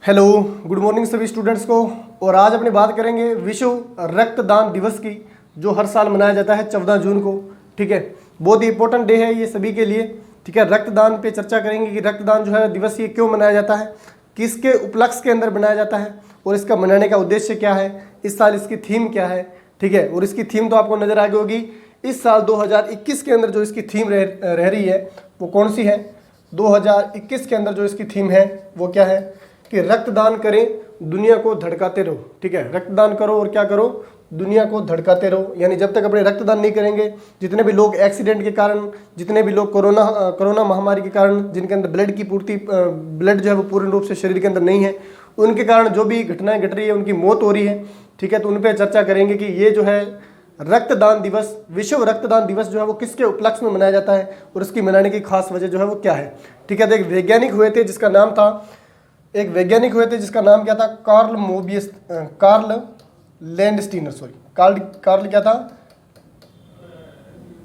Hello, good morning सभी students को। और आज अपनी बात करेंगे विश्व रक्तदान दिवस की, जो हर साल मनाया जाता है 14 जून को। ठीक है, बहुत ही इंपॉर्टेंट डे है ये सभी के लिए। ठीक है, रक्तदान पे चर्चा करेंगे कि रक्तदान जो है दिवस ये क्यों मनाया जाता है, किसके उपलक्ष्य के अंदर मनाया जाता है और इसका मनाने का उद्देश्य क्या है, इस साल इसकी थीम क्या है। ठीक है, और इसकी थीम तो आपको नजर आ गई होगी। इस साल 2021 के अंदर जो इसकी थीम रह रही है वो कौन सी है। 2021 के अंदर जो इसकी थीम है वो क्या है कि रक्तदान करें, दुनिया को धड़काते रहो। ठीक है, रक्तदान करो और क्या करो, दुनिया को धड़काते रहो। यानी जब तक अपने रक्तदान नहीं करेंगे, जितने भी लोग एक्सीडेंट के कारण, जितने भी लोग कोरोना महामारी के कारण जिनके अंदर ब्लड की पूर्ति, ब्लड जो है वो पूर्ण रूप से शरीर के अंदर नहीं है, उनके कारण जो भी घटनाएं घट रही है, उनकी मौत हो रही है। ठीक है, तो उन पर चर्चा करेंगे कि ये जो है रक्तदान दिवस, विश्व रक्तदान दिवस जो है वो किसके उपलक्ष्य में मनाया जाता है और उसकी मनाने की खास वजह जो है वो क्या है। ठीक है, तो एक वैज्ञानिक हुए थे जिसका नाम क्या था, कार्ल लैंडस्टीनर, कार्ल क्या था,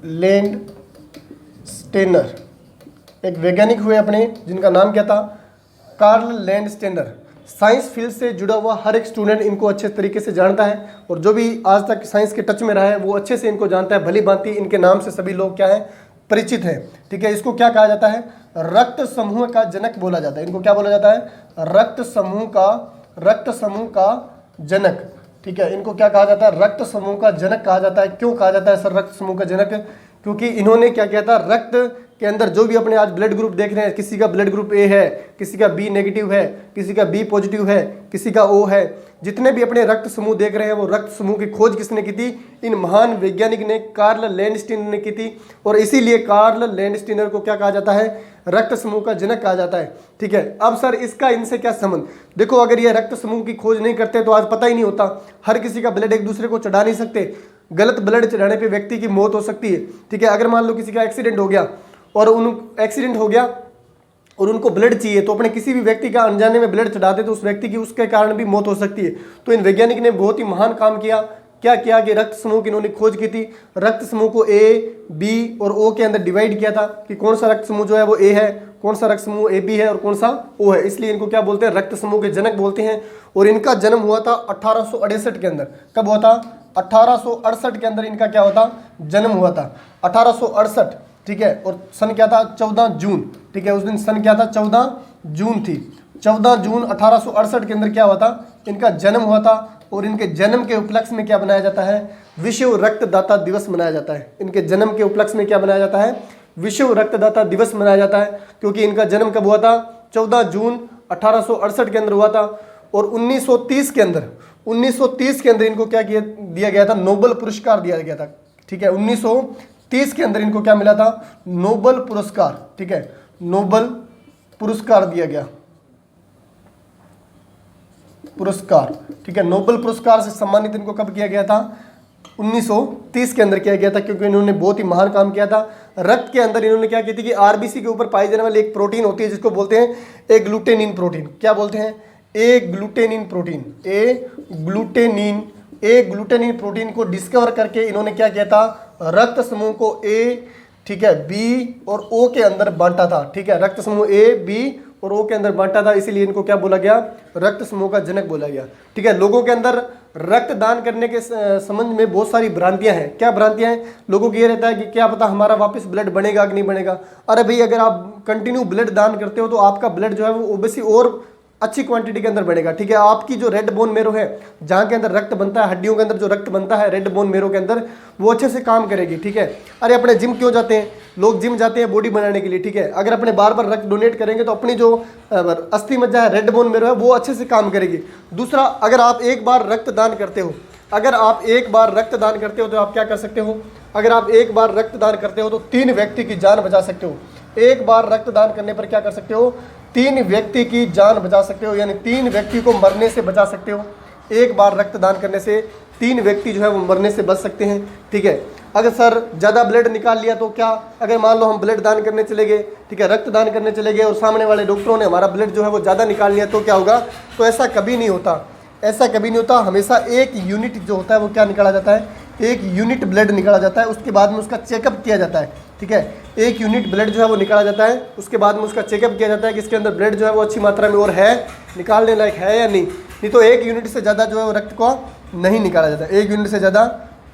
लैंडस्टेनर। एक वैज्ञानिक हुए अपने जिनका नाम क्या था, कार्ल लैंडस्टेनर। साइंस फील्ड से जुड़ा हुआ हर एक स्टूडेंट इनको अच्छे तरीके से जानता है और जो भी आज तक साइंस के टच में रहा है वो अच्छे से इनको जानता है। भली भांति इनके नाम से सभी लोग क्या है, परिचित है। ठीक है, इसको क्या कहा जाता है, रक्त समूह का जनक बोला जाता है। इनको क्या बोला जाता है, रक्त समूह का जनक। ठीक है, इनको क्या कहा जाता है, रक्त समूह का जनक कहा जाता है। क्यों कहा जाता है सर रक्त समूह का जनक, क्योंकि इन्होंने क्या किया था, रक्त के अंदर जो भी अपने आज ब्लड ग्रुप देख रहे हैं, किसी का ब्लड ग्रुप ए है, किसी का बी नेगेटिव है, किसी का बी पॉजिटिव है, किसी का ओ है, जितने भी अपने रक्त समूह देख रहे हैं वो रक्त समूह की खोज किसने की थी, इन महान वैज्ञानिक ने, कार्ल लैंडस्टीनर ने की थी। और इसीलिए कार्ल लैंडस्टीनर को क्या कहा जाता है, रक्त समूह का जनक कहा जाता है। ठीक है, अब सर इसका इनसे क्या संबंध, देखो अगर ये रक्त समूह की खोज नहीं करते तो आज पता ही नहीं होता। हर किसी का ब्लड एक दूसरे को चढ़ा नहीं सकते, गलत ब्लड चढ़ाने पे व्यक्ति की मौत हो सकती है। ठीक है, अगर मान लो किसी का एक्सीडेंट हो गया और उनको ब्लड चाहिए, तो अपने किसी भी व्यक्ति का अनजाने में ब्लड चढ़ाते तो उस व्यक्ति की उसके कारण भी मौत हो सकती है। तो इन वैज्ञानिक ने बहुत ही महान काम किया। क्या किया कि रक्त समूह की इन्होंने खोज की थी। रक्त समूह को ए, बी और ओ के अंदर डिवाइड किया था कि कौन सा रक्त समूह जो है वो ए है, कौन सा रक्त समूह ए बी है और कौन सा ओ है। इसलिए इनको क्या बोलते हैं, रक्त समूह के जनक बोलते हैं। और इनका जन्म हुआ था 1868 के अंदर। कब हुआ था, 1868 के अंदर इनका क्या हुआ था, जन्म हुआ था 1868। ठीक है, और सन क्या था, 14 जून। ठीक है, उस दिन सन क्या था, 14 जून थी। 14 जून 1868 के अंदर क्या हुआ था, इनका जन्म हुआ था। और इनके जन्म के उपलक्ष्य में क्या बनाया जाता है, विश्व रक्तदाता दिवस मनाया जाता है। इनके जन्म के उपलक्ष्य में क्या बनाया जाता है, विश्व रक्तदाता दिवस मनाया जाता है, क्योंकि इनका जन्म कब हुआ था, 14 जून 1868 के अंदर हुआ था। और 1930 के अंदर इनको क्या दिया गया था, नोबेल पुरस्कार दिया गया था। ठीक है, 1930 के अंदर इनको क्या मिला था, नोबेल पुरस्कार। ठीक है, नोबेल पुरस्कार दिया गया, पुरस्कार। ठीक है, नोबेल पुरस्कार से सम्मानित इनको कब किया गया था, 1930 के अंदर किया गया था, क्योंकि इन्होंने बहुत ही महान काम किया था। रक्त के अंदर इन्होंने क्या की थी कि आरबीसी के ऊपर पाई जाने वाली एक प्रोटीन होती है जिसको बोलते हैं एग्लूटेनिन प्रोटीन। क्या बोलते हैं, एग्लूटेनिन प्रोटीन। एग्लूटेनिन प्रोटीन को डिस्कवर करके इन्होंने क्या किया था, रक्त समूह को ए, ठीक है, बी और ओ के अंदर बांटा था। ठीक है, रक्त समूह ए, बी और ओ के अंदर बांटा था, इसीलिए इनको क्या बोला गया, रक्त समूह का जनक बोला गया। ठीक है, लोगों के अंदर रक्तदान करने के संबंध में बहुत सारी भ्रांतियां हैं। क्या भ्रांतियां हैं, लोगों को ये रहता है कि क्या पता हमारा वापस ब्लड बनेगा कि नहीं बनेगा। अरे भाई, अगर आप कंटिन्यू ब्लड दान करते हो तो आपका ब्लड जो है वो ओबेसी और अच्छी क्वांटिटी के अंदर बढ़ेगा। ठीक है, आपकी जो रेड बोन मेरो है, जहाँ के अंदर रक्त बनता है, हड्डियों के अंदर जो रक्त बनता है रेड बोन मेरो के अंदर, वो अच्छे से काम करेगी। ठीक है, अरे अपने जिम क्यों जाते हैं लोग, जिम जाते हैं बॉडी बनाने के लिए। ठीक है, अगर अपने बार बार रक्त डोनेट करेंगे तो अपनी जो अस्थि मज्जा है, रेड बोन मेरो है, वो अच्छे से काम करेगी। दूसरा, अगर आप एक बार रक्तदान करते हो, तो आप क्या कर सकते हो, अगर आप एक बार रक्तदान करते हो तो 3 व्यक्ति की जान बचा सकते हो। एक बार रक्तदान करने पर क्या कर सकते हो, 3 व्यक्ति की जान बचा सकते हो, यानी 3 व्यक्ति को मरने से बचा सकते हो। एक बार रक्तदान करने से 3 व्यक्ति जो है वो मरने से बच सकते हैं। ठीक है, अगर सर ज़्यादा ब्लड निकाल लिया तो क्या, अगर मान लो हम ब्लड दान करने चले गए, ठीक है, रक्तदान करने चले गए और सामने वाले डॉक्टरों ने हमारा ब्लड जो है वो ज़्यादा निकाल लिया तो क्या होगा, तो ऐसा कभी नहीं होता। हमेशा एक यूनिट जो होता है वो क्या निकाला जाता है, 1 यूनिट ब्लड निकाला जाता है, उसके बाद में उसका चेकअप किया जाता है। ठीक है, 1 यूनिट ब्लड जो है वो निकाला जाता है, उसके बाद में उसका चेकअप किया जाता है कि इसके अंदर ब्लड जो है वो अच्छी मात्रा में और है, निकालने लायक है या नहीं तो 1 यूनिट से ज़्यादा जो है वो रक्त को नहीं निकाला जाता। 1 यूनिट से ज़्यादा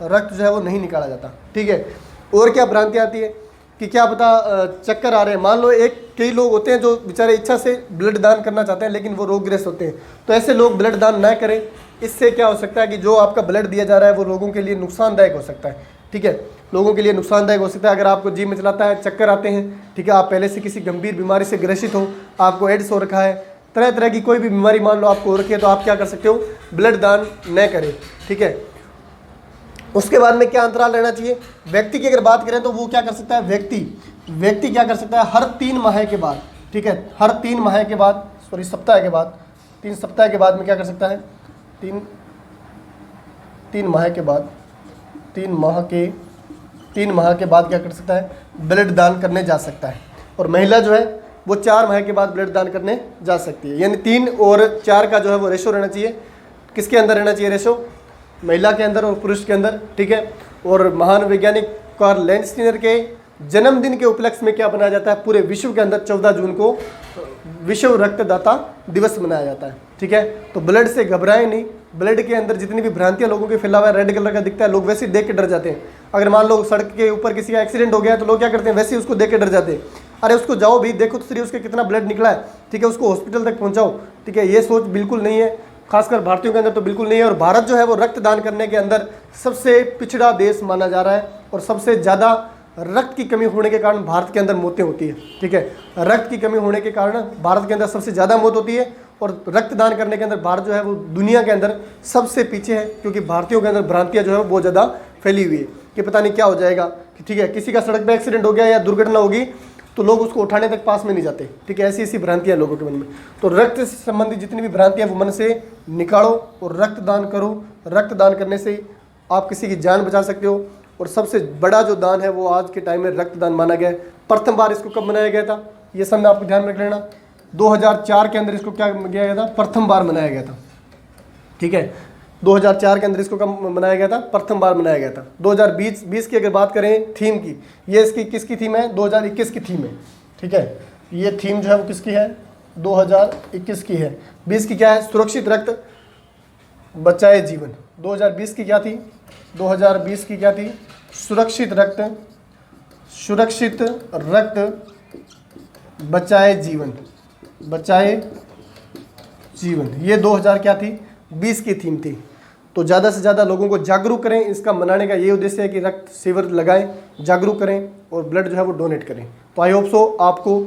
रक्त जो है वो नहीं निकाला जाता। ठीक है, और क्या भ्रांति आती है कि क्या पता चक्कर आ रहे हैं। मान लो कई लोग होते हैं जो बेचारे इच्छा से ब्लड दान करना चाहते हैं लेकिन वो रोगग्रस्त होते हैं, तो ऐसे लोग ब्लड दान ना करें। इससे क्या हो सकता है कि जो आपका ब्लड दिया जा रहा है वो लोगों के लिए नुकसानदायक हो सकता है। ठीक है, लोगों के लिए नुकसानदायक हो सकता है। अगर आपको जी में चलाता है, चक्कर आते हैं, ठीक है, आप पहले से किसी गंभीर बीमारी से ग्रसित हो, आपको एड्स हो रखा है, तरह तरह की कोई भी बीमारी मान लो आपको हो रखी है, तो आप क्या कर सकते हो, ब्लड दान न करें। ठीक है, उसके बाद में क्या अंतराल रहना चाहिए। व्यक्ति की अगर बात करें तो वो क्या कर सकता है, व्यक्ति क्या कर सकता है, हर 3 माह के बाद, ठीक है, हर 3 माह के बाद, सप्ताह के बाद, 3 सप्ताह के बाद में क्या कर सकता है, 3 माह के बाद, 3 माह के बाद क्या कर सकता है, ब्लड दान करने जा सकता है। और महिला जो है वो 4 माह के बाद ब्लड दान करने जा सकती है। यानी 3 और 4 का जो है वो रेशो रहना चाहिए। किसके अंदर रहना चाहिए रेशो, महिला के अंदर और पुरुष के अंदर। ठीक है, और महान वैज्ञानिक कार्ल लैंडस्टीनर के जन्मदिन के उपलक्ष्य में क्या बनाया जाता है, पूरे विश्व के अंदर 14 जून को विश्व रक्तदाता दिवस मनाया जाता है। ठीक है, तो ब्लड से घबराएं नहीं। ब्लड के अंदर जितनी भी भ्रांतियां लोगों के फैला हुआ है, रेड कलर का दिखता है, लोग वैसे ही देख के डर जाते हैं। अगर मान लो सड़क के ऊपर किसी का एक्सीडेंट हो गया है तो लोग क्या करते हैं, वैसे ही उसको देख के डर जाते हैं। अरे उसको जाओ भी, देखो तो सही उसके कितना ब्लड निकला है, ठीक है, उसको हॉस्पिटल तक पहुंचाओ। ठीक है, ये सोच बिल्कुल नहीं है, खासकर भारतीयों के अंदर तो बिल्कुल नहीं है। और भारत जो है वो रक्तदान करने के अंदर सबसे पिछड़ा देश माना जा रहा है, और सबसे ज़्यादा रक्त की कमी होने के कारण भारत के अंदर मौतें होती है। ठीक है, रक्त की कमी होने के कारण भारत के अंदर सबसे ज़्यादा मौत होती है, और रक्तदान करने के अंदर भारत जो है वो दुनिया के अंदर सबसे पीछे है, क्योंकि भारतीयों के अंदर भ्रांतियाँ जो है वो बहुत ज़्यादा फैली हुई है कि पता नहीं क्या हो जाएगा। कि ठीक है, किसी का सड़क पर एक्सीडेंट हो गया या दुर्घटना होगी तो लोग उसको उठाने तक पास में नहीं जाते। ठीक है, ऐसी भ्रांतियाँ लोगों के मन में। तो रक्त से संबंधित जितनी भी भ्रांतियाँ वो मन से निकालो और रक्तदान करो। रक्तदान करने से आप किसी की जान बचा सकते हो। और सबसे बड़ा जो दान है वो आज के टाइम में रक्तदान माना गया है। प्रथम बार इसको कब मनाया गया था, ये सब में आपको ध्यान में रख लेना। 2004 के अंदर इसको क्या किया गया था, प्रथम बार मनाया गया था। ठीक है, 2004 के अंदर इसको कब मनाया गया था, प्रथम बार मनाया गया था। 2020 की अगर बात करें थीम की, ये इसकी किसकी थीम है, 2021 की थीम है। ठीक है, ये थीम जो है वो किसकी है, 2021 की है। 20 की क्या है, सुरक्षित रक्त बचाए जीवन। 2020 की क्या थी, 2020 की क्या थी, सुरक्षित रक्त बचाए जीवन, ये 2000 क्या थी, 20 की थीम थी। तो ज़्यादा से ज़्यादा लोगों को जागरूक करें। इसका मनाने का ये उद्देश्य है कि रक्त शिविर लगाएं, जागरूक करें और ब्लड जो है वो डोनेट करें। तो आई होप सो आपको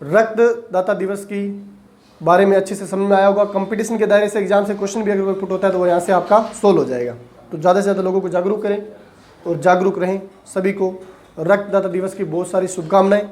रक्तदाता दिवस की बारे में अच्छे से समझ में आया होगा। कंपटीशन के दायरे से एग्जाम से क्वेश्चन भी अगर कोई पुट होता है तो वो यहाँ से आपका सोल्व हो जाएगा। तो ज़्यादा से ज़्यादा लोगों को जागरूक करें और जागरूक रहें। सभी को रक्तदाता दिवस की बहुत सारी शुभकामनाएं।